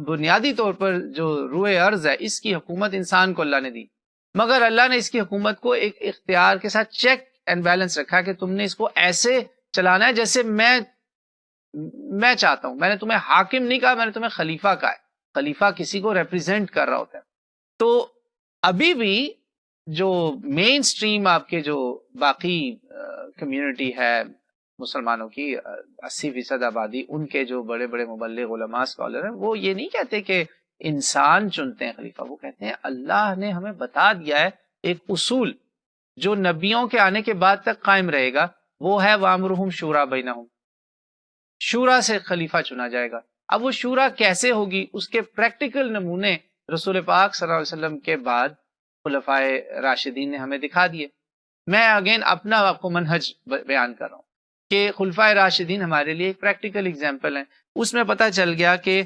بنیادی طور پر جو روئے ارض ہے اس کی حکومت انسان کو اللہ نے دی، مگر اللہ نے اس کی حکومت کو ایک اختیار کے ساتھ چیک اینڈ بیلنس رکھا کہ تم نے اس کو ایسے چلانا ہے جیسے میں چاہتا ہوں. میں نے تمہیں حاکم نہیں کہا، میں نے تمہیں خلیفہ کہا ہے. خلیفہ کسی کو ریپریزنٹ کر رہا ہوتا ہے. تو ابھی بھی جو مین سٹریم آپ کے جو باقی کمیونٹی ہے مسلمانوں کی 80% آبادی، ان کے جو بڑے بڑے مبلغ علماء اسکالر ہیں، وہ یہ نہیں کہتے کہ انسان چنتے ہیں خلیفہ، وہ کہتے ہیں اللہ نے ہمیں بتا دیا ہے ایک اصول جو نبیوں کے آنے کے بعد تک قائم رہے گا، وہ ہے وَأَمْرُهُمْ شُورَىٰ بَيْنَهُمْ. شورا سے خلیفہ چنا جائے گا. اب وہ شورا کیسے ہوگی، اس کے پریکٹیکل نمونے رسول پاک صلی اللہ علیہ وسلم کے بعد خلفائے راشدین نے ہمیں دکھا دیے. میں اگین اپنا آپ کو منہج بیان کر رہا ہوں کہ خلفائے راشدین ہمارے لیے ایک پریکٹیکل ایگزامپل ہیں. اس میں پتہ چل گیا کہ